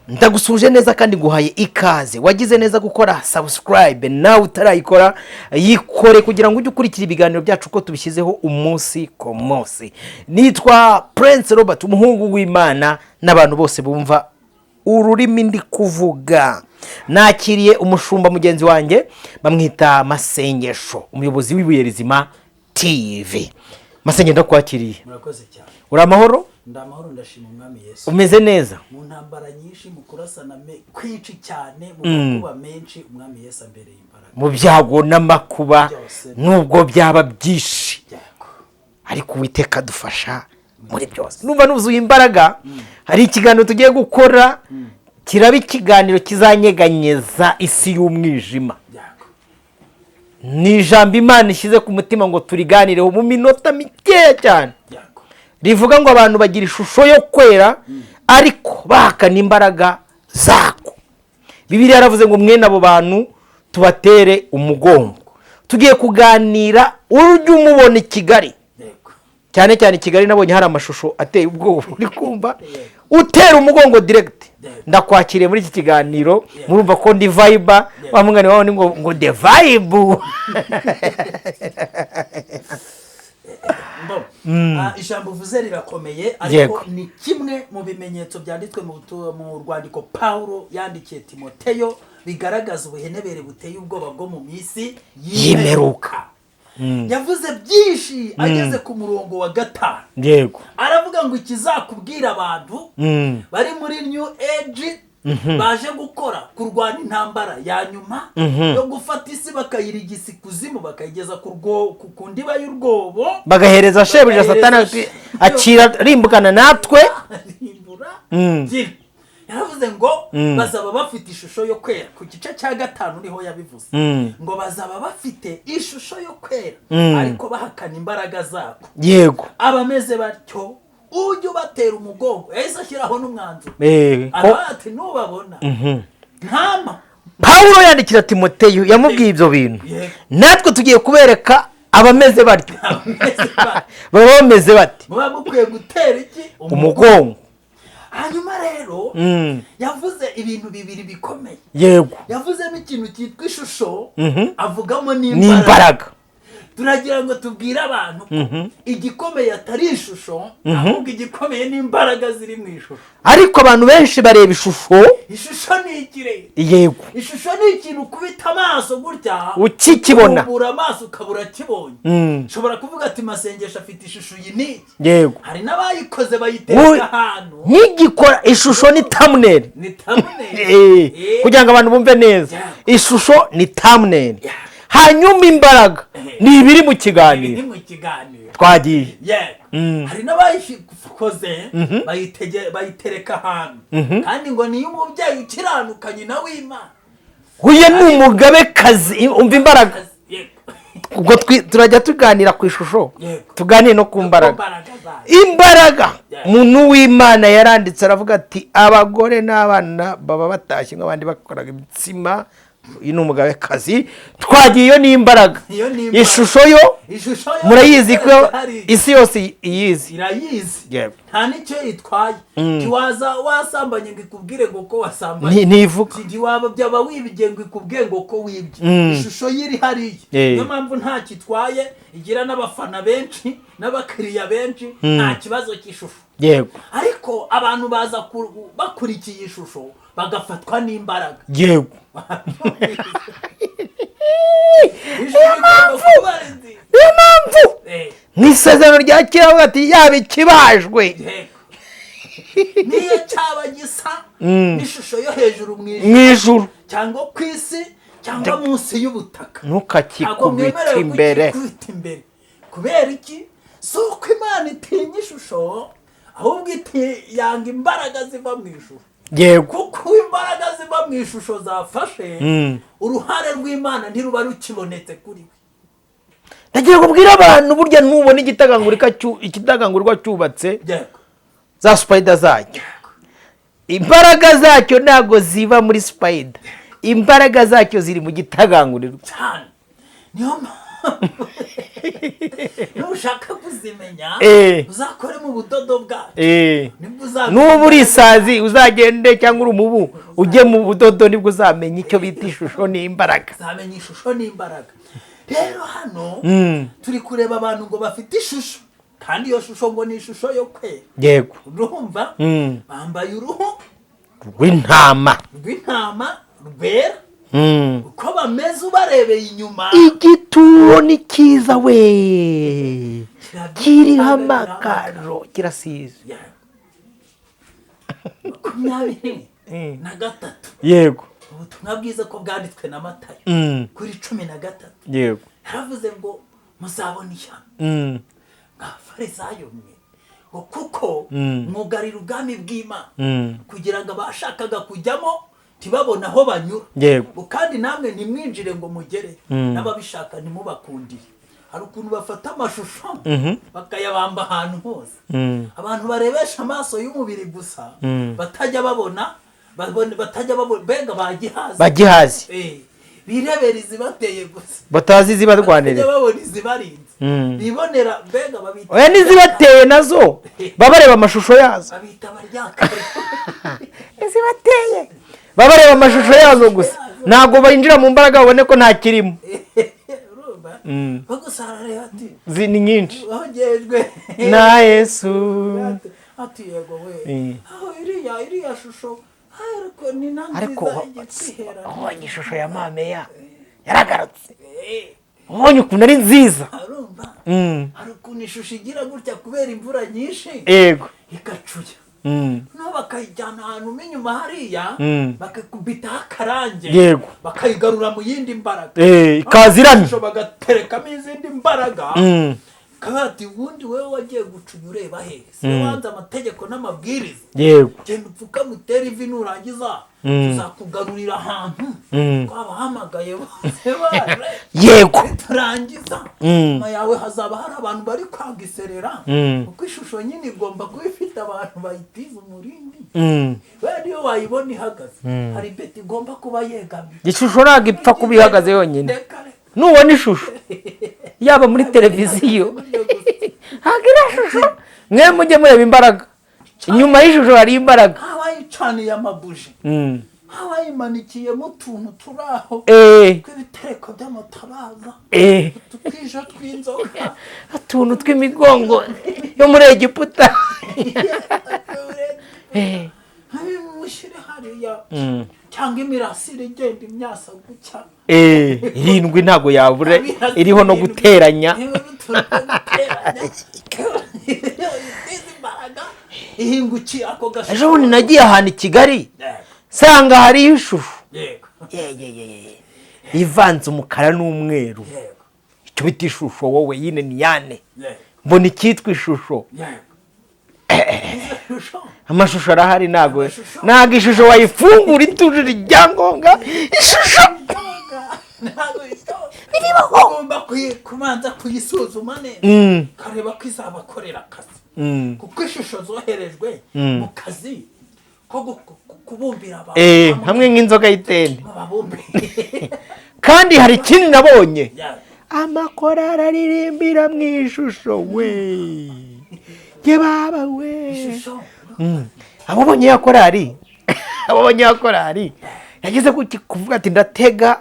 Ndagusuje neza kandi nguhaye ikaze. Wagize neza gukora subscribe nawe utarayikora yikore kugira ngo ujye ukurikira ibiganiro byacu ko tubishyizeho umunsi ku munsi. Nitwa Prince Robert, umuhungu w'Imana n'abantu bose bumva ururimi ndi kuvuga. Nakiriye umushumba mugenzi wanjye bamwita Masengesho, umuyobozi w'Ibuye Rizima TV. Masengesho ndakwakiriye. Murakoze cyane. Uri amahoro? Ndamahoro, ndashima Umwami Yesu. Umeze neza? Mu ntambara nyinshi, mu kurasana kwinshi cyane, mu makuba menshi, Umwami Yesu ambereye imbaraga. Mu byago n'amakuba nubwo byaba byinshi, ariko Uwiteka dufasha muri byose. Numva nuzuye imbaraga. Hari ikiganiro tugiye gukora, kiraba ikiganiro kizanyeganyeza isi y'umwijima. Ni ijambo Imana ishyize ku mutima ngo turiganireho mu minota mikeya cyane. Rivuga ngo abantu bagira ishusho yo kwera ariko bahakana imbaraga zako. Bibiliya yaravuze ngo mwene abo bantu tubatere umugongo. Tugiye kuganira urujya umubona i Kigali, cyane cyane Kigali nabonye hari amashusho ateye ubwoba. Uri kumva utera umugongo direct. Ndakwakiriye muri iki kiganiro, murumva ko ndi vibe, bamugane wawe ngo the vibe. Ijambo uvuze rirakomeye, ariko ni kimwe mu bimenyetso byanditswe mu rwandiko Paulo yandikiye Timoteyo bigaragaza ubuhenebere buteye ubwoba bwo mu minsi y'imperuka. Yavuze byinshi ageze ku murongo wa 5. Yego. Aravuga ngo ikizakubwira abantu bari muri New Age baje gukora kurwana intambara ya nyuma yo gufata isi bakayirigisa ikuzimu bakayigeza ku ndiba y'urwobo, bagahereza shebuja Satana akira rimbukana natwe. Yaravuze ngo bazaba bafite ishusho yo kwera. Ku gice cya 5 niho yabivuze ngo bazaba bafite ishusho yo kwera ariko bahakana imbaraga zako. Yego. Abameze batyo ujye ubatera umugongo. Yahise ashyiraho n'umwanzuro. Ati nubabona ntama. Paulo yandikira Timoteyo yamubwiye ibyo bintu. Natwe tugiye kubereka abameze batyo. Baba bameze bati? Baba mukwiye gutera iki? Umugongo. Hanyuma rero yavuze ibintu bibiri bikomeye. Yego. Yavuzemo ikintu cyitwa ishusho, avugamo n'imbaraga. Turagira ngo tubwire abantu igikomeye atari ishusho, ahubwo igikomeye n'imbaraga ziri mu ishusho. Ariko abantu benshi bareba ishusho. Ishusho ni ikirere. Yego. Ishusho ni ikintu kubita amaso gutya ukikibona, ubura amaso ukabura kibonye. Ushobora kuvuga ati Masengesho afite ishusho y'iniki. Yego. Hari n'abayikoze bayitereka ahantu. Nk'igikora ishusho ni thumbnail. Ni thumbnail. Kugira ngo abantu bumve neza. Ishusho ni thumbnail. Hanyuma imbaraga ni ibiri mu kiganiro. Twagiye. Hari n'abayikoze bayitereka ahantu kandi ngo niyo umubyeyi ukiranukanye na w'Imana. Uye ni umugabekazi. Umva imbaraga. Ubwo turajya tuganira ku ishusho, tuganire no ku mbaraga. Imbaraga umuntu w'Imana yaranditse aravuga ati abagore n'abana baba batashye nk'abandi bakoraga imitsima. Uyu ni umugabekazi. Twagiye ni imbaraga. Ishusho yo murayizi ko isi yose iyizi. Irayizi. Nta nicyo itwaye. Tiwaza wasambanye ngo ikubwire ngo ko wasambanye. Ntivuga. Tiwaba byaba wibye ngo ikubwire ngo ko wibye. Ishusho yiri hariya. Niyo mpamvu nta kitwaye, igira n'abafana benshi n'abakiriya benshi, nta kibazo cy'ishusho. Yego. Ariko abantu baza bakurikiye ishusho bagafatwa n'imbaraga. Yego. Impamvu n'isezerano rya kera ati yaba ikibajwe niyo cyaba gisa n'ishusho yo hejuru mu ijuru cyangwa ku isi cyangwa munsi y'ubutaka, ntukakikubita imbere. Kubera iki? Si uko Imana itinya ishusho, ahubwo yanga imbaraga ziva mu ishusho. Yego. Kuko imbaraga ziva mu ishusho zafashe uruhare rw'Imana ntiruba rukibonetse kuri we. Ndagiye kubwira abantu burya nubona igitagangurirwa cyubatse za spider zacyo, imbaraga zacyo ntago ziva muri spider, imbaraga zacyo ziri mu gitagangurirwa. Niyo nushaka kuzimenya uzakore mu budodo bwacu. N'ubu uri isazi uzagende cyangwa uri umubu ujye mu budodo nibwo uzamenya icyo bita ishusho n'imbaraga. Uzamenya ishusho n'imbaraga. Rero hano turi kureba abantu ngo bafite ishusho, kandi iyo shusho ngo ni ishusho yo kwera. Yego. Urumva bambaye uruhu rw'intama rwera. Uko bameze ubarebeye inyuma, igituro ni cyiza we, kiriho amakaro, kirasize. 23. Yego. Ubutumwa bwiza ko bwanditswe na Matayo kuri 13. Yego. Yaravuze ngo muzabona ishyano nk'abafarisayo mwe, ngo kuko mwugarira ubwami bw'Imana kugira ngo abashakaga kujyamo ntibabone aho banyura. Yego. Kandi namwe ntimwinjire ngo mugere, n'ababishaka ntimubakundire. Hari ukuntu bafata amashusho bakayabamba ahantu hose, abantu barebesha amaso y'umubiri gusa batajya babona mbega bagihazi, birebera izibateye gusa, batazi izibarwanira, babona izibarinze, bibonera mbega babita oya n'izibateye nazo babareba amashusho yazo, babita baryakare. izibateye babareba amashusho yazo gusa, ntabwo binjira mu mbaraga babone ko nta kirimo. Bagusarare ati ni nyinshi wongejwe na Yesu ati yego we, aho iriya shusho ariko ni nangiza igitihera. Ubonye ishusho ya Mameya yaragarutse, ubonye ukuntu ari nziza. Arumva hari ukuntu ishusho igira gutya kubera imvura nyinshi, yego, igacuya no bakayijyana ahantu inyuma hariya bakakubitaho akarange, yego, bakayigarura mu yindi mbaraga, ikaziramye, bagaterekamo izindi mbaraga. Kabati ubundi wewe wagiye gucunya ureba hese, wanze amategeko n'amabwiriza. Yego. Genda upfuka mutera ivi nurangiza tuzakugarurira ahantu twabahamagaye bose bare. Yego. Turangiza ma yawe hazaba hari abantu bari kwagiserera, kuko ishusho nyine igomba kuba ifite abantu bayitiza umurindi. Wewe niyo wayibona ihagaze, hari beti igomba kuba yegamye. Ishusho ntabwo ipfa kuba ihagaze yonyine. Nubona ishusho yaba muri televiziyo hagira shusho, mwe mujye mureba imbaraga inyuma y'ishusho, hari imbaraga. Habayicaniye amabuji, habayimanikiye utuntu turaho tw'ibitereko by'amatabaza, tukwisha tw'inzoga, utuntu tw'imigongo yo muri Egiputa. Mushyire hariya cyangwa imirasire igenda imyasa gutya, irindwi ntabwo yabure, iriho no guteranya. Ejo bundi nagiye ahantu i Kigali nsanga hariho ishusho ivanze umukara n'umweru, icyo bita ishusho wowe yine ni yane, mbona icyitwa ishusho. Amashusho arahari, ntabwo ishusho wayifungura itujuje ibyangombwa. Ishusho ugomba kubanza kuyisuzuma neza, kareba ko izabakorera akazi, kuko ishusho zoherejwe mu kazi ko kubumbira abantu hamwe nk'inzoga y'itende. Kandi hari ikindi nabonye, amakorari aririmbira mu ishusho we, ye baba we. Ababonye ya korari yagize kuvuga ati ndatega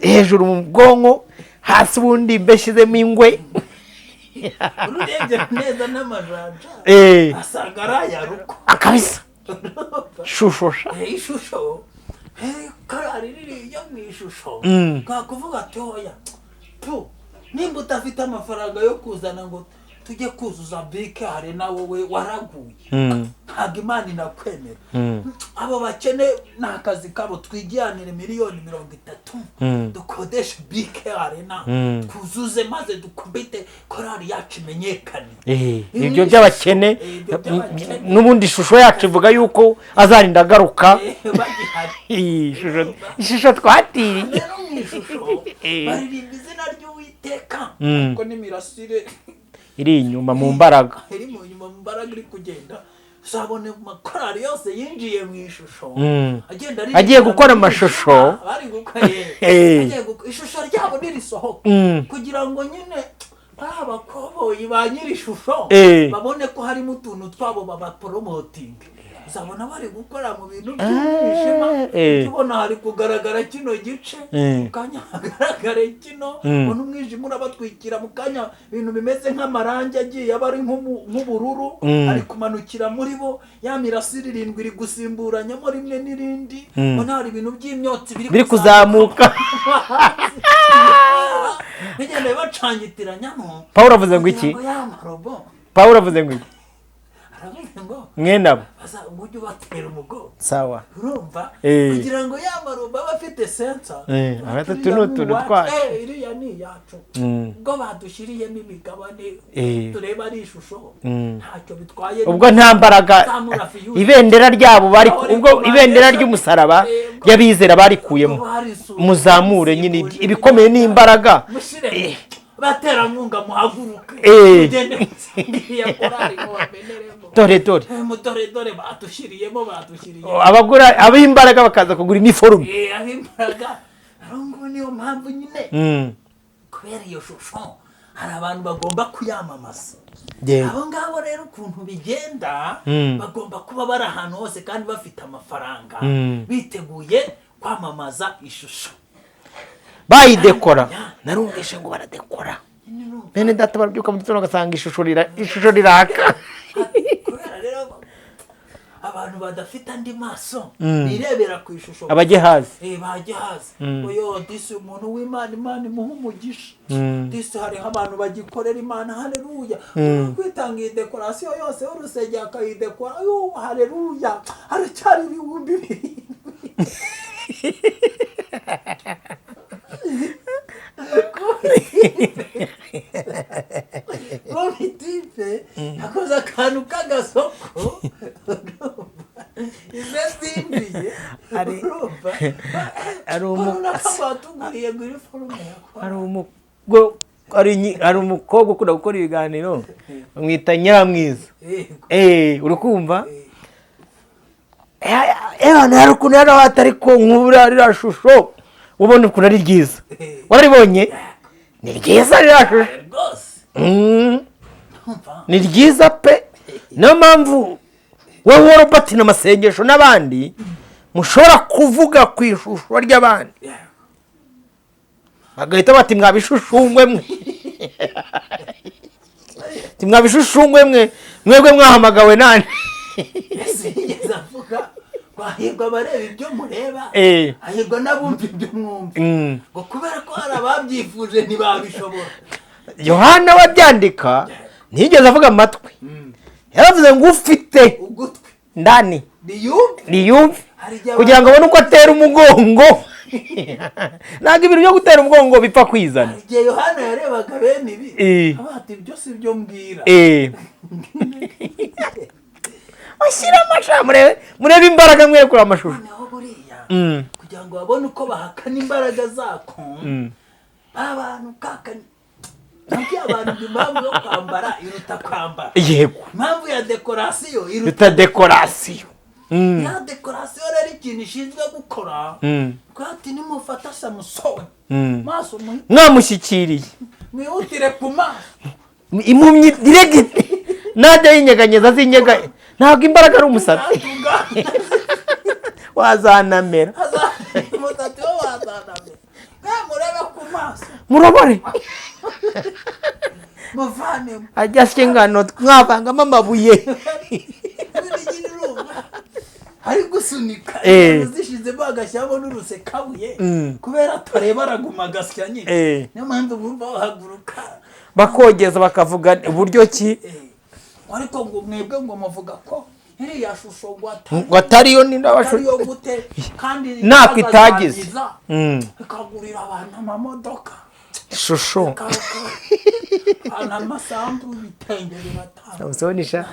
hejuru mu bwonko, hasi ubundi mbeshyizemo ingwe. Urebye neza n'amajanja asanga arayaruko akabisa. Ishusho korari ririya mu ishusho, kakuvuga ati hoya nimba udafite amafaranga yo kuzana ngo tujye kuzuza bike hari na wowe waraguye, ntabwo Imana inakwemera. Abo bakene ni akazi kabo, twigiranire miliyoni 30 dukodeshe bike arena kuzuze maze dukubite korari yacu imenyekane. Ibyo by'abakene n'ubundi ishusho yacu ivuga yuko azarinda agaruka. Ishusho twatiriye baririmba izina ry'Uwiteka, ko n'imirasire iri inyuma mu mbaraga, iri mu nyuma mu mbaraga iri kugenda uzabone mu makorari yose yinjiye mu ishusho agiye gukora amashusho ishusho ryabo nirisohoka kugira ngo nyine abakoboyi ba nyiri ishusho babone ko harimo utuntu twabo babaporomotinga. uzabona bari gukora mu bintu by'umwijima tubona hari kugaragara kino gice mu kanya hagaragare kino ubona umwijima urabatwikira mu kanya ibintu bimeze nk'amarangi agiye aba ari nk'ubururu ari kumanukira muri bo ya mirasire irindwi iri gusimburanyamo rimwe n'irindi ubona hari ibintu by'imyotsi biri kuzamuka bigenda bibacangitiranyamo. Pawulo avuze ngo iki? Pawulo avuze ngo iki? Mwenabo ujye ubatera umugongo sawa urumva kugira ngo yamaroba bafite sensa abatatu n'utuntu twacu iriya ni iyacu ubwo badushyiriyemo imigabane tureba ari ishusho ntacyo bitwaye ubwo nta mbaraga ibendera ryabo bari ubwo ibendera ry'umusaraba y'abizera barikuyemo muzamure nyine ibikomeye n'imbaraga baterankunga muhaguruke mugende musingiye korari mubameneremo dore badushyiriyemo abagura ab'imbaraga bakaza kugura iniforume ab'imbaraga ariko niyo mpamvu nyine kubera iyo shusho hari abantu bagomba kuyamamaza. abo ngabo rero ukuntu bigenda bagomba kuba bari ahantu hose kandi bafite amafaranga biteguye kwamamaza ishusho bayidekora. narumvishe ngo baradekora bene data barabyuka mu gitondo ugasanga ishusho riraka. kubera rero abantu badafite andi maso birebera ku ishusho abagehazi bagehazi oyo disi umuntu w'Imana Imana imuha umugisha disi hariho abantu bagikorera Imana haleluya kwitanga iyi dekorasiyo yose y'urusengero akayidekora haleluya haracyari ibihumbi birindwi komitipe akoze akantu k'agasoko imesimbiye hari umukobwa ukunda gukora ibiganiro bamwita Nyiramwiza uri kumva hari ukuntu yari atari ko nk'ubura ririya shusho ubona ukuntu ari ryiza wararibonye ni ryiza ririya shusho ni ryiza pe. niyo mpamvu wowe Robert n'amasengesho n'abandi mushobora kuvuga ku ishusho ry'abandi bagahita bati mwabishushungwe mwe mwabishushungwe mwe mwebwe mwahamagawe nani bahirwa bareba ibyo mureba hahirwa n'abumva ibyo mwumva ngo kubera ko hari ababyifuje ntibabishobora. Yohana wabyandika ntiyigeze avuga amatwi yaravuze ngo ufite ugutwi ndani niyumve kugira ngo abone uko atera umugongo. ntabwo ibintu byo gutera umugongo bipfa kwizana. igihe Yohana yarebaga bene ibi abati ibyo si byo mbwira bashyira amasha murebe imbaraga mwerekura amashusho noneho buriya kugira ngo babone uko bahakana imbaraga zako abantu kakanye ntabwo abantu impamvu yo kwambara iruta kwambara yego impamvu ya dekorasiyo iruta dekorasiyo ya dekorasiyo rero ikintu ishinzwe gukora ati nimufata Samusoni maso mwamushyikiriye mwihutire ku maso impumyi diregiti najya yinyeganyeza zinyeganye ntabwo imbaraga ari umusatsi wazanamera umusatsi wo wazanamera murebe ku maso murobore muvanemo ajya asya ingano mwavangamo amabuye ari gusunika zishinzemo agashyiramo n'urusekabuye kubera atareba araguma agasya nyine niyo mpamvu bumva bahaguruka bakogeza bakavuga uburyo ki ariko ngo mwebwe ngo muvuga ko iriya shusho ngo atariyo atariyo gute kandi ntako itagize ikagurira abantu amamodoka shusho abantu amasambu ibitenge bibatanga Samusonisha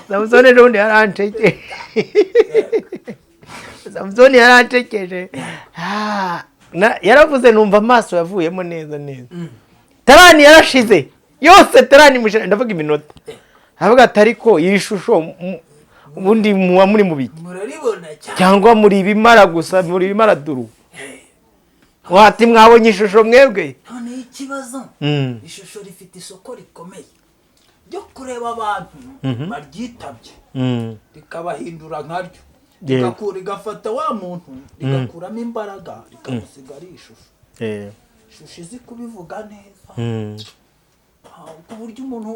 Samusoni n'undi yarancekeje Samusoni yarancekeje yaravuze numva amaso yavuyemo neza neza tarani yarashize yose terani mushaka ndavuga iminota avuga ati ariko iyi shusho ubundi muba muri mu biki muraribona cyane cyangwa muri ibimara gusa muri ibimara duru wati mwabonye ishusho mwebwe none ikibazo ishusho rifite isoko rikomeye ryo kureba abantu baryitabye rikabahindura nkaryo rigafata wa muntu rigakuramo imbaraga rikamusiga ari ishusho ishusho izi kubivuga neza ku buryo umuntu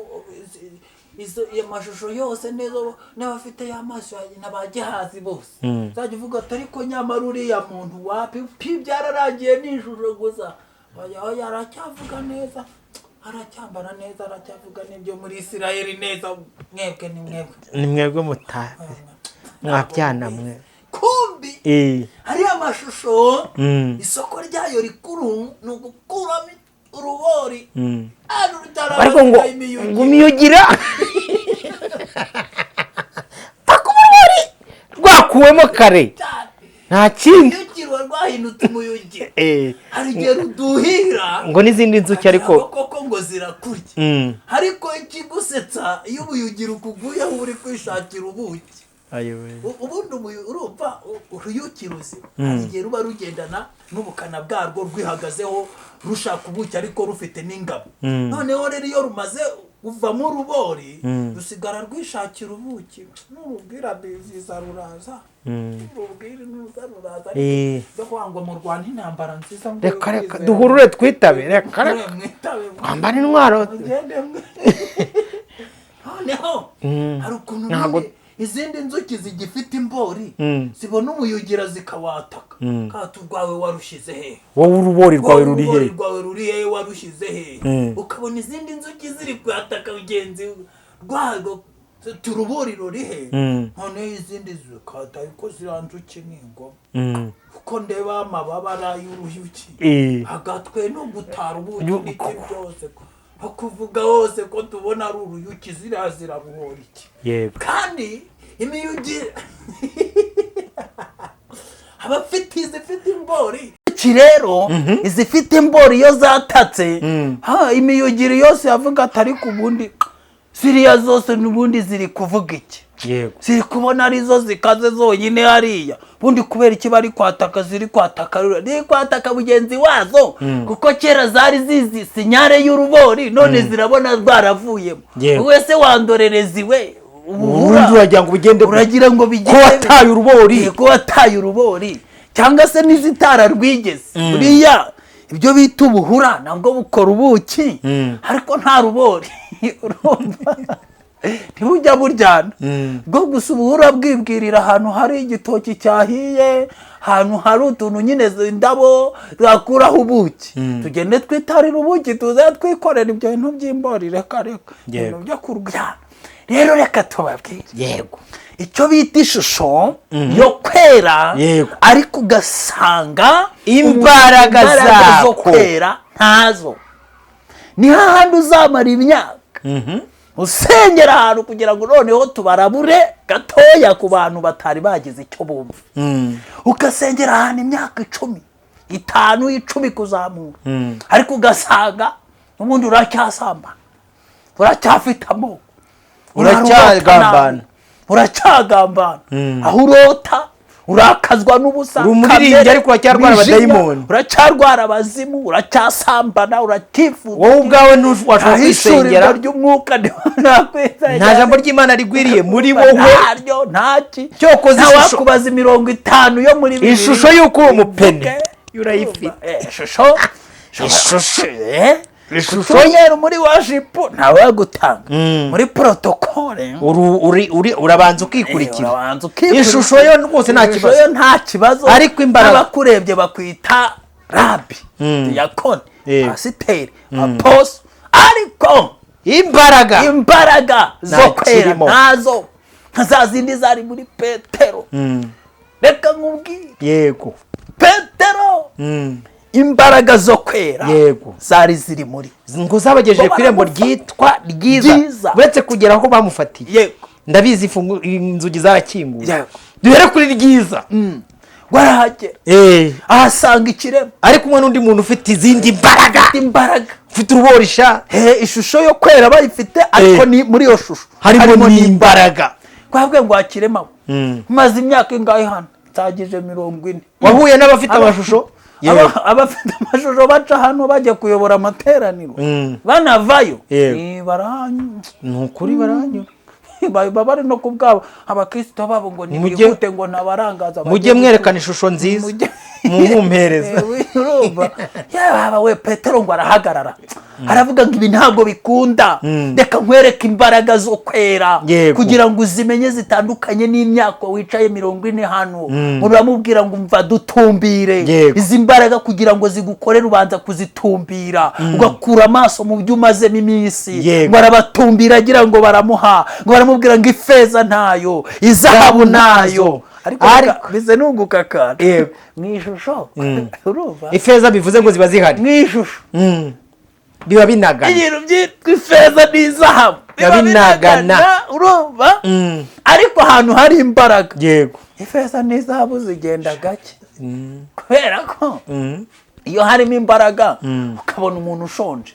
iyo mashusho yose neza n'abafite y'amaso n'abagihazi bose uzajya uvuga ati ariko nyamara uriya muntu wapi byararangiye n'ishusho gusa aracyavuga neza aracyambara neza aracyavuga n'ibyo muri Isirayeli neza mwebwe ni mwebwe mwabyana mwe kumbi hariya amashusho isoko ryayo rikuru ni ugukuramo urubori ariko ngo umiyugira pakumuri rwakuwemo kare nta kindi uruyugiro rwahindutse umuyugira hari igihe ruduhira ngo n'izindi nzuki ariko koko ngo zirakurya ariko ikigusetsa iyo umuyugira ukuguye aho uri kwishakira ubuki ubundi urumva uruyuki ruzima hari igihe ruba rugendana n'ubukana bwarwo rwihagazeho rushaka ubuki ariko rufite n'ingabo noneho rero iyo rumaze kuvamo urubori rusigara rwishakira ubuki n'urubwira biziza ruraza urubwira nuza ruraza ariko kwangwa mu Rwanda intambara nziza reka duhurure twitabe reka twambara intwaro noneho hari ukuntu izindi nzuki zigifite imbori zibona umuyugira zikawataka kato rwawe warushize he wowe urubori rwawe ruri he warushize he ukabona izindi nzuki ziri kwataka ugenzi rwago turubori ruri he none izindi zikata ko ziranzuki n'ingoma uko ndeba amababa y'uruyuki agatwe no gutara ubuki n'iki byose kuvuga hose ko tubona ari uruyuki zirabuhora iki kandi imiyugi abafite izifite imbori iki rero izifite imbori iyo zatatse imiyugiri yose yavuga ati ariko ubundi ziriya zose n'ubundi ziri kuvuga iki ziri kubona arizo zikaze zonyine hariya bundi kubera iki bari kwataka ziri kwataka mugenzi wazo kuko kera zari zizi sinyare y'urubori none zirabona rwaravuyemo wese wandorerezi ubundi uragira ngo bigende uragira ngo bigende ko wataye urubori cyangwa se n'izitara rwigeze buriya ibyo bita ubuhura nabwo bukora ubuki ariko nta rubori urumva ntibujya buryana bwo gusa ubuhura bwibwirira ahantu hari igitoki cyahiye ahantu hari utuntu nyine indabo zakuraho ubuki tugende twitarira ubuki tuze twikorera ibyo bintu by'imbori reka ibintu byo kuryana rero reka tubabwire icyo bita ishusho yo kwera ariko ugasanga imbaraga zo kwera ntazo ni hahandi uzamara imyaka usengera ahantu kugira ngo noneho tubarabure gatoya ku bantu batari bagize icyo bumva ugasengera ahantu imyaka 10 10 kuzamura ariko ugasanga ubundi uracyasamba uracyafite amoko uracyagambana aho urota urakazwa n'ubusa umuririmbyi ariko uracyarwara abadayimoni uracyarwara abazimu uracyasambana uratifuza wowe ubwawe ntushobora kwisengera ry'umwuka nta jambo ry'Imana rigwiriye muri wowe ntaki cyokoze wakubaza 50 yo muri ishusho y'uko uwo mupene urayifite ishusho yero muri worship ntawe wagutanga muri protocole urabanza ukikurikira ishusho yo rwose nta kibazo ariko imbaraga abakurebye bakwita rabbi yakone pasiteri apostle ariko imbaraga zo kwera nazo nkazazindi zari muri Petero reka nkubwire Petero imbaraga zo kwera zari ziri muri ngo zabagejeje ku irembo ryitwa ryiza uretse kugera aho bamufatiye ndabizi inzugi zarakinguye duhere kuri ryiza ngo arahagera ahasanga ikirema ari kumwe n'undi muntu ufite izindi mbaraga, ufite uruborisha, ishusho yo kwera bayifite, ariko ni muri iyo shusho harimo n'imbaraga. twabwe ngo akirema maze imyaka ingahe hano tagije 40. wahuye n'abafite amashusho? abafite amashusho baca hano bajya kuyobora amateraniro banavayo barahanyura, nukuri barahanyura. bari no kubwabo abakristo babo ngo nibihute ngo nabarangaza, mujye mwerekana ishusho nziza mumumpereza. urumva yaba we Petero ngo arahagarara aravuga ngo ibi ntabwo bikunda, reka nkwereke imbaraga zo kwera kugira ngo uzimenye zitandukanye n'imyaka wicaye 40 hano. uramubwira ngo umva dutumbire izi mbaraga kugira ngo zigukorere, ubanza kuzitumbira ugakura amaso mu byo umazemo iminsi. ngo arabatumbira agira ngo baramuha, ngo baramubwira ngo ifeza ntayo, izahabu nayo, ariko bize nunguka kandi mwishusho. urumva ifeza bivuze ngo ziba zihari mwishusho, biba binagana, ibintu byitwa ifeza n'izahabu biba binagana. urumva ariko ahantu hari imbaraga, ifeza n'izahabu zigenda gake, kubera ko iyo harimo imbaraga ukabona umuntu ushonje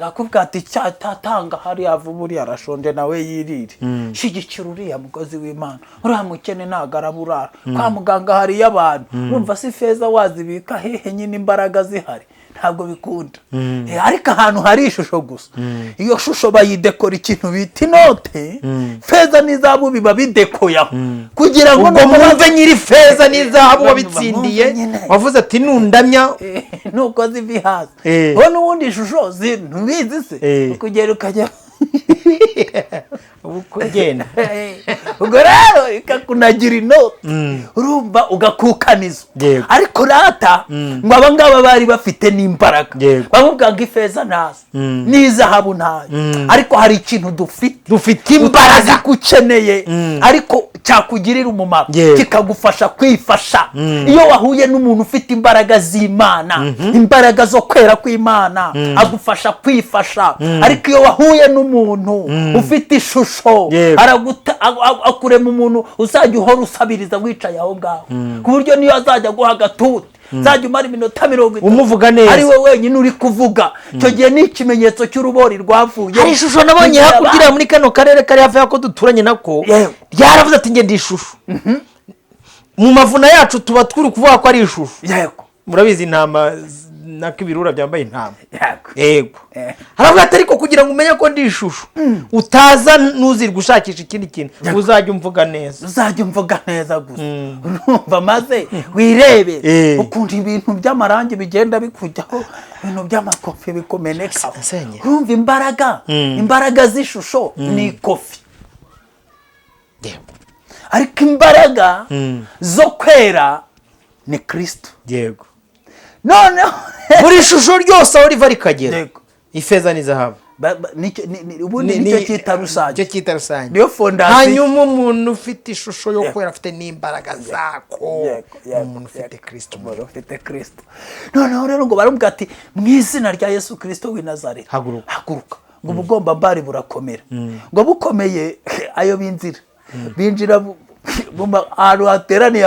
rakubwira ati cyatatanga hari avuburi arashonje nawe yirire, shigikira uriya mukozi w'Imana, uriya mukene nagaraburara kwa muganga hari y'abantu. urumva si feza wazibika hehe nyine imbaraga zihari, ntabwo bikunda. ariko ahantu hari ishusho gusa, iyo shusho bayidekora ikintu bita inote, feza n'izahabu biba bidekoyaho kugira ngo mwumve nyiri feza n'izahabu wabitsindiye, wavuze ati nundamya nuko zivi hasi. ho n'ubundi ishusho ntubizi se, ukugera ukajya ukugenda ubwo rero ikakunagira inote, urumva ugakukaniza. ariko rata ngo aba ngaba bari bafite n'imbaraga, bavuga ngo ifeza ntazo n'izahabu ntayo, ariko hari ikintu dufite imbaraga kukeneye, ariko cyakugirira umumaro kikagufasha kwifasha. iyo wahuye n'umuntu ufite imbaraga z'Imana, imbaraga zo kwera kw'Imana, agufasha kwifasha. ariko iyo wahuye n'umuntu ufite ishusho, akurema umuntu uzajya uhora usabiriza wicaye aho ngaho, ku buryo niyo azajya guha agatuti zajya umara iminota 30 umuvuga neza, ari we wenyine uri kuvuga. icyo gihe ni ikimenyetso cy'urubori rwavuye. hari ishusho nabonye hakugira muri kano karere kari hafi yako duturanye nako, ryaravuze ati ngende ishusho. mu mavuna yacu tuba twuri kuvuga ko ari ishusho. murabizi intama nako ibirura byambaye intama. yego haravuga ati ariko kugira ngo umenye ko ndi ishusho, utaza nuziri gushakisha ikindi kintu, uzajya umvuga neza gusa. urumva maze wirebe ukuntu ibintu by'amarangi bigenda bikujyaho, ibintu by'amakofi bikumeneka. urumva imbaraga z'ishusho ni kofi, ariko imbaraga zo kwera ni Kristo. yego noneho buri shusho ryose aho riva rikagera, ifeza n'izahabu ubundi nicyo cyita rusange, niyo fondasiyo. hanyuma umuntu ufite ishusho yo kwera afite n'imbaraga zako, umuntu ufite Kristo. noneho rero ngo baramubwira ati mu izina rya Yesu Kristo w'i Nazareti haguruka, ngo ubugombambari burakomera. ngo bukomeye ayo binjira ahantu hateraniye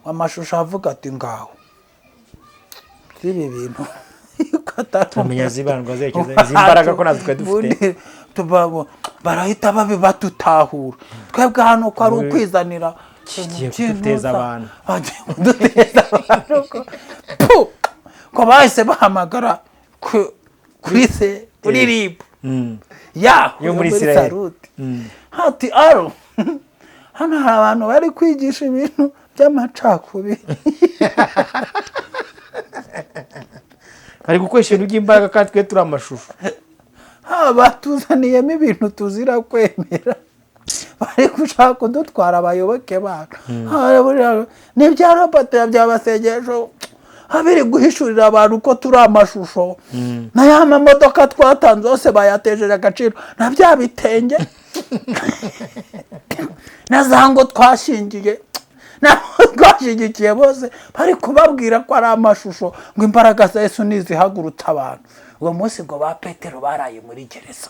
amashusho avuga ati ngaho ibi bintu tumenya zibandwa zerekeza izi mbaraga ko natwe dufite, barahita batutahura twebwe hano ko ari ukwizanira duteza abantu ko bahise bahamagara kuri RIB yo muri Israel. hati aro hano hari abantu bari kwigisha ibintu by'amacakubiri, bari gukoresha ibintu by'imbaraga kandi twe turi amashusho. batuzaniyemo ibintu tuzira kwemera, bari gushaka kudutwara abayoboke bacu. n'ibya robota by'abasengesho habiri guhishurira abantu ko turi amashusho, na ya mamodoka twatanze yose bayatejeje agaciro, na bya bitenge na za ngo twashingiye twashyigikiye bose bari kubabwira ko ari amashusho, ngo imbaraga za Yesu nizihagurutsa abantu. uwo munsi ngo ba Petero baraye muri gereza.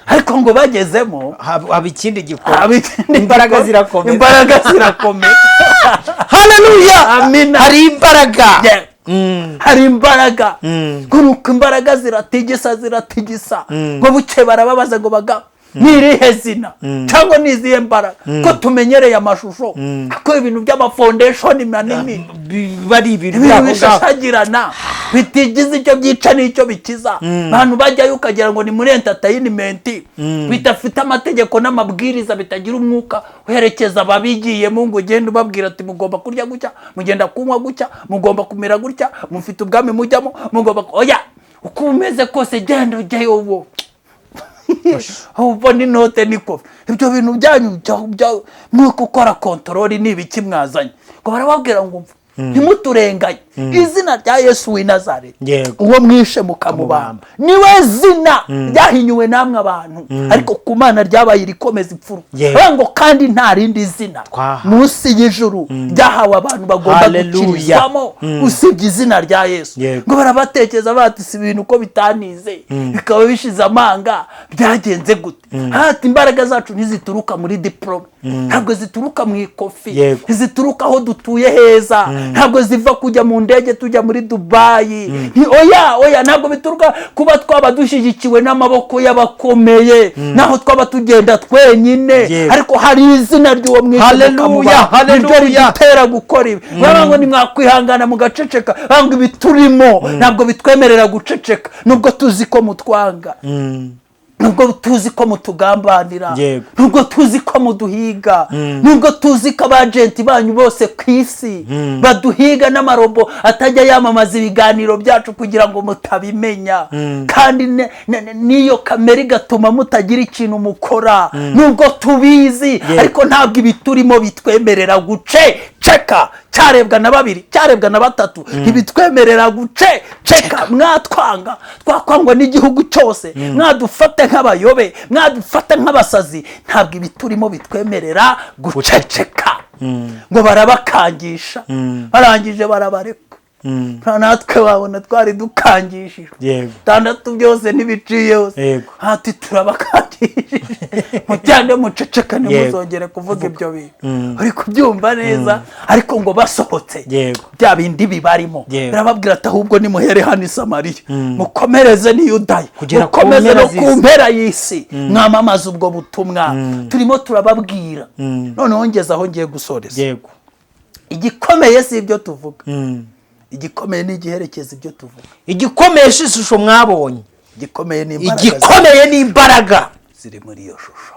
ariko ngo bagezemo haba ikindi gikorwa, imbaraga zirakomeye. Haleluya, amina. hari imbaraga, hari imbaraga, kuko imbaraga ziratigisa ngo buke barababaza ngo bagabo n'irihe zina cyangwa n'izihe mbaraga ko tumenyereye amashusho ko ibintu by'amafondeshoni manini bari ibintu bishashagirana bitigize icyo byica n'icyo bikiza. abantu bajyayo ukagira ngo ni muri entertainment bidafite amategeko n'amabwiriza, bitagira umwuka uherekeza ababigiyemo ngo ugende ubabwira ati mugomba kurya gutya, mugenda kunywa gutya, mugomba kumera gutya, mufite ubwami mujyamo, mugomba oya uko umeze kose genda ujyayo uwo ubona inote niko ibyo bintu byanyu mwuko ukora kontorori n'ibiki mwazanye ngo barababwira ngo ntimuturenganye. izina rya Yesu w'i Nazareti uwo mwishe mukamubamba niwe zina ryahinyuwe namwe abantu, ariko ku Mana ryabaye irikomeza ipfuru ngo kandi nta rindi zina munsi y'ijuru ryahawe abantu bagomba gukirizwamo usibye izina rya Yesu. ngo barabatekereza bati si ibintu uko bitanize bikaba bishize amanga byagenze gute? hati imbaraga zacu ntizituruka muri diplome, ntabwo zituruka mu ikofi, ntizituruka aho dutuye heza, ntabwo ziva kujya mu ndege tujya muri Dubai, oya ntabwo bituruka kuba twaba dushyigikiwe n'amaboko y'abakomeye naho twaba tugenda twenyine, ariko hari izina ry'uwo mwishe. Haleluya, niryo rigitera gukora ibi. ngo nimwakwihangana mugaceceka, ngo ibi turimo ntabwo bitwemerera guceceka, nubwo tuzi ko mutwanga, nubwo tuzi ko mutugambanira, nubwo tuzi ko muduhiga, nubwo tuzi ko abagenti banyu bose ku isi baduhiga n'amarobo atajya yamamaza ibiganiro byacu kugira ngo mutabimenya, kandi n'iyo kamera igatuma mutagira ikintu mukora, nubwo tubizi ariko ntabwo ibi turimo bitwemerera guceceka. cyarebwa na babiri, cyarebwa na batatu, ntibitwemerera guceceka. mwatwanga, twakwangwa n'igihugu cyose, mwadufate nk'abayobe, mwadufate nk'abasazi, ntabwo ibi turimo bitwemerera guceceka. ngo barabakangisha, barangije barabareka. natwe babona twari dukangishijwe, tandatu byose ntibiciye hose, hati turabakangishije mujyane muceceka ntimuzongere kuvuga ibyo bintu. uri kubyumva neza? ariko ngo basohotse bya bindi bibarimo birababwira ati ahubwo nimuhere hano i Samariya, mukomereze n'i Yudaya, mukomeze no ku mpera y'isi, mwamamaza ubwo butumwa turimo turababwira. noneho ngeze aho ngiye gusoreza. igikomeye si ibyo tuvuga, igikomeye ni igiherekeza ibyo tuvuga. igikomeye si ishusho mwabonye, igikomeye ni imbaraga ziri muri iyo shusho.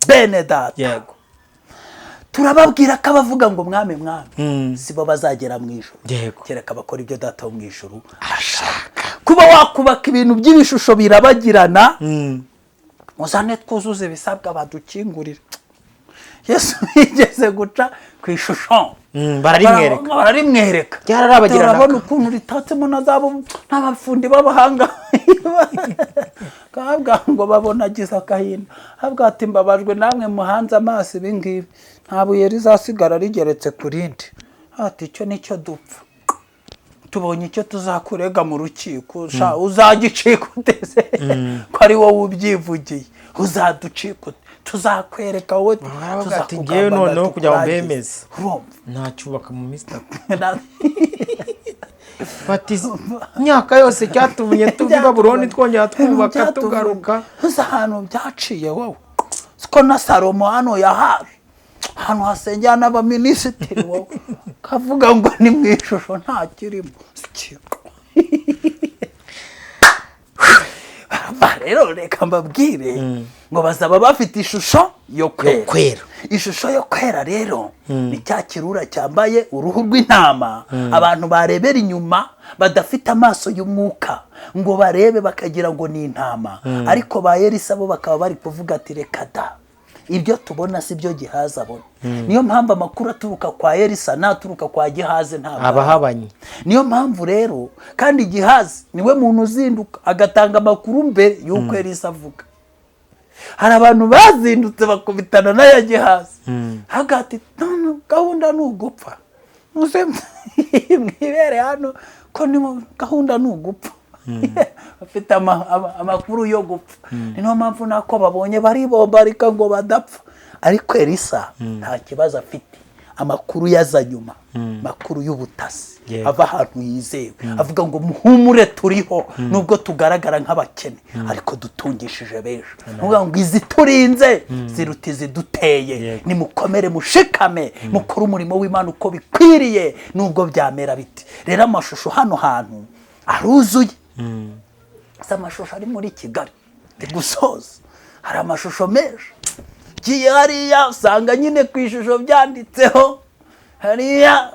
bene data, turababwira ko abavuga ngo mwami si bo bazagera mu ijuru, kereka bakora ibyo data wo mu ijuru ashaka. kuba wakubaka ibintu by'ibishusho birabagirana, muzane twuzuze ibisabwa badukingurira. Yesu yigeze guca ku ishusho, bararimwereka, urabona ukuntu ritatsemo na zabo n'abafundi b'abahanga. kabwa ngo babonagize akahinda, habwa ati mbabajwe namwe muhanze amaso ibi ngibi, nta buye rizasigara rigeretse ku rindi. ati icyo nicyo dupfa, tubonye icyo tuzakurega mu rukiko, uzagicika uteze ko ari wowe ubyivugiye, uzaducika ute? tuzakwereka wowe, tuzakugambanira noneho kugira ngo mbemeze nta cyubaka mu minsi itatu. bati imyaka yose cyatumye tuva i Babuloni twongera twubaka tugaruka. uzi ahantu byaciye wowe, siko na Salomo hano yahaje, ahantu hasengera n'abaminisitiri, wowe kavuga ngo ni mu ishusho nta kirimo. rero reka mbabwire ngo bazaba bafite ishusho yo kwera. ishusho yo kwera rero ni cya kirura cyambaye uruhu rw'intama abantu barebera inyuma, badafite amaso y'umwuka ngo barebe bakagira ngo ni intama, ariko ba Elisa bo bakaba bari kuvuga ati reka da, ibyo tubona si byo Gihazi abona. niyo mpamvu amakuru aturuka kwa Elisa naturuka kwa Gihazi ntabwo abahabanye. niyo mpamvu rero kandi Gihazi niwe muntu uzinduka agatanga amakuru mbere y'uko Elisa avuga. hari abantu bazindutse bakubitana na ya Gihazi, hagati no gahunda n'ugupfa, muze mwibere hano ko ni gahunda n'ugupfa. bafite amakuru yo gupfa. Niyo mpamvu nako babonye baribombarika ngo badapfa, ariko Elisa nta kibazo afite. Amakuru yaza nyuma, makuru y'ubutasi ava ahantu yizewe, avuga ngo muhumure turiho nubwo tugaragara nk'abakene ariko dutungishije benshi. Avuga ngo izi turinze ziruta iziduteye, nimukomere mushikame mukora umurimo w'Imana uko bikwiriye nubwo byamera biti. Rero amashusho hano hantu aruzuye. Amashusho ari muri Kigali gusoza, hari amashusho menshi giye hariya usanga nyine ku ishusho byanditseho, hariya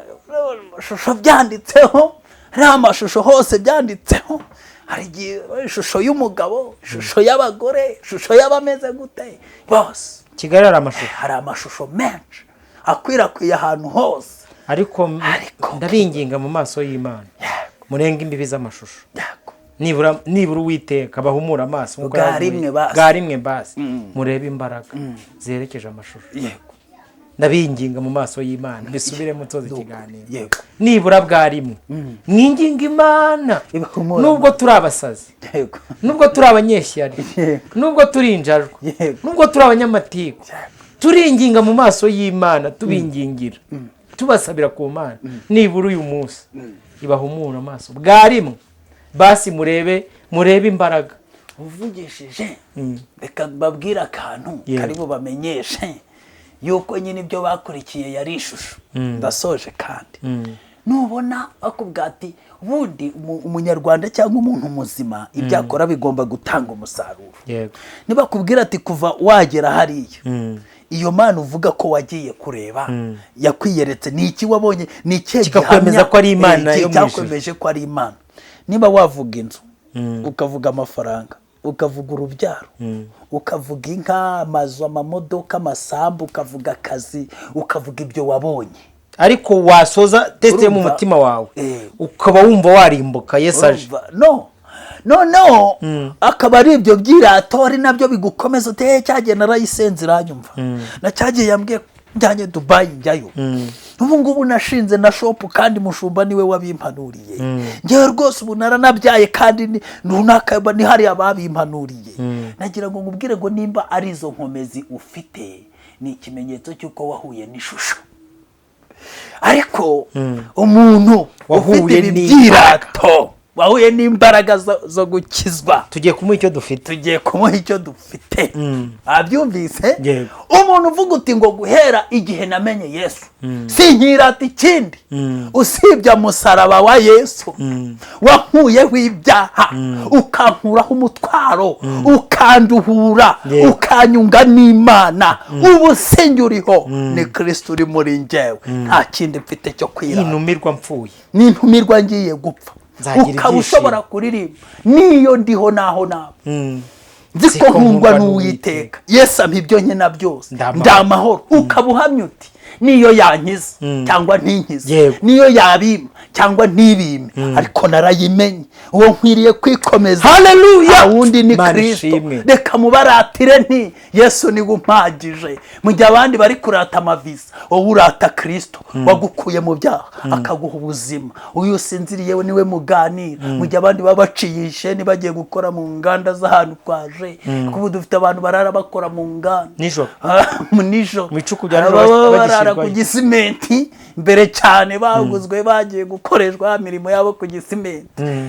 amashusho byanditseho, hari amashusho hose byanditseho, hari ishusho y'umugabo, ishusho y'abagore, ishusho y'abameze gute bose. Kigali hari amashusho menshi akwirakwiye ahantu hose, ariko ndabinginga mu maso y'Imana murenga imbibi z'amashusho. Nibura Uwiteka bahumura amaso bwa rimwe basi murebe imbaraga zerekeje amashusho. Ndabinginga mu maso y'Imana bisubire mutoze ikiganiro. Nibura bwa rimwe mwinginga Imana, nubwo turi abasazi, nubwo turi abanyeshyari, nubwo turi injajwa, nubwo turi abanyamatiku, turinginga mu maso y'Imana, tubingingira tubasabira ku Mana. Nibura uyu munsi ibahumura amaso bwa rimwe basi murebe imbaraga. Uvugishije reka babwira akantu karibo bamenyeshe yuko nyine ibyo bakurikiye yari ishusho. Ndasoje kandi nubona bakubwira ati bundi umunyarwanda cyangwa umuntu muzima ibyo akora bigomba gutanga umusaruro. Nibakubwira ati kuva wagera hariya, iyo Mana uvuga ko wagiye kureba yakwiyeretse, ni iki wabonye, ni iki kikakwemeza ko ari Imana yo mu ijuru, ko ari Imana. Niba wavuga inzu, ukavuga amafaranga, ukavuga urubyaro, ukavuga inka, amazu, amamodoka, amasambu, ukavuga akazi, ukavuga ibyo wabonye, ariko wasoza tete mu mutima wawe ukaba wumva warimbuka Yesu aje, no akaba ari ibyo byirato ari nabyo bigukomeza uteye. Cyagiye narayisenze iranyumva, na cyagiye yambwiye njyanye Dubai njyayo. Ubu ngubu nashinze na shop kandi mushumba niwe wabimpanuriye. Ngewe rwose ubu naranabyaye kandi runaka ni hari ababimpanuriye. Nagira ngo ngubwire ngo nimba ari izo nkomezi ufite, ni ikimenyetso cy'uko wahuye n'ishusho. Ariko umuntu ufite ibyirato, wahuye n'imbaraga zo gukizwa, tugiye kumuha icyo dufite. Abyumvise umuntu uvuga uti ngo guhera igihe namenye Yesu sinkirata ikindi usibye umusaraba wa Yesu wankuyeho ibyaha, ukankuraho umutwaro, ukanduhura, ukanyunga n'Imana. Ubu sinjuriho, ni Kristo uri muri njyewe, nta kindi mfite cyo kwirata. Nintumirwa mpfuye, nintumirwa ngiye gupfa, ukaba ushobora kuririmba niyo ndiho naho nabo nzi ko nkundwa n'Uwiteka, Yesu ampa ibyo nkena byose, ndamahoro. Ukaba uhamya uti niyo yankiza cyangwa ntinkize, niyo yabima cyangwa ntibime, ariko narayimenye uwo nkwiriye kwikomeza. Haleluya! Wundi ni Kristo. Reka mubaratire nti Yesu ni gumpagije. Mu gihe abandi bari kurata amavisa, wowe urata Kristo wagukuye mu byaha akaguha ubuzima. Uyu usinziriye we niwe muganira. Mu gihe abandi baba baciyishe nibagiye gukora mu nganda z'ahantu twaje, kuko dufite abantu barara bakora mu nganda nijoro, mu icuku bya nijoro ku gisimenti mbere cyane, baguzwe bagiye gukoreshwa imirimo yabo ku gisimenti.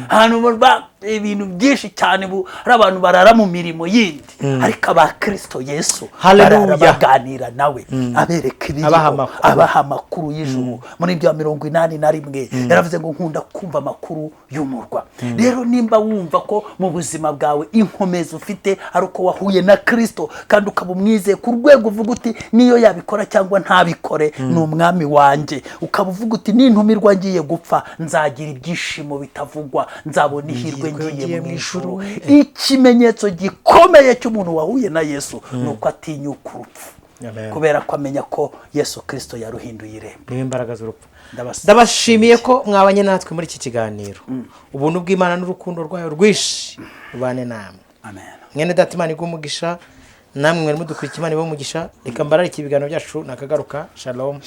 Ahantu ibintu byinshi cyane, hari abantu barara mu mirimo yindi, ariko aba Kristo Yesu barara baganira nawe, abereka ibiriho, abaha amakuru y'ijuru. Muri ibyo 81 yaravuze ngo nkunda kumva amakuru y'umurwa. Rero nimba wumva ko mu buzima bwawe inkomezi ufite ari uko wahuye na Kristo kandi ukaba umwizeye ku rwego uvuga uti niyo yabikora cyangwa ntabikore ni umwami wanjye, ukaba uvuga uti nintumirwa ngiye gupfa nzagira ibyishimo bitavugwa, nzabona ihirwe ngiye mu ijuru. Ikimenyetso gikomeye cy'umuntu wahuye na Yesu ni uko atinyuka urupfu, kubera ko amenya ko Yesu Kristo yaruhinduye irembo n'imbaraga z'urupfu. Ndabashimiye ko mwabanye natwe muri iki kiganiro. Ubuntu bw'Imana n'urukundo rwayo rwishi rubane namwe. Amen. Mwene data Imana igumugisha, namwe mwari mudukurikiye Imana ibumugisha. Reka mbararike ibiganiro byacu nakagaruka. Shalom.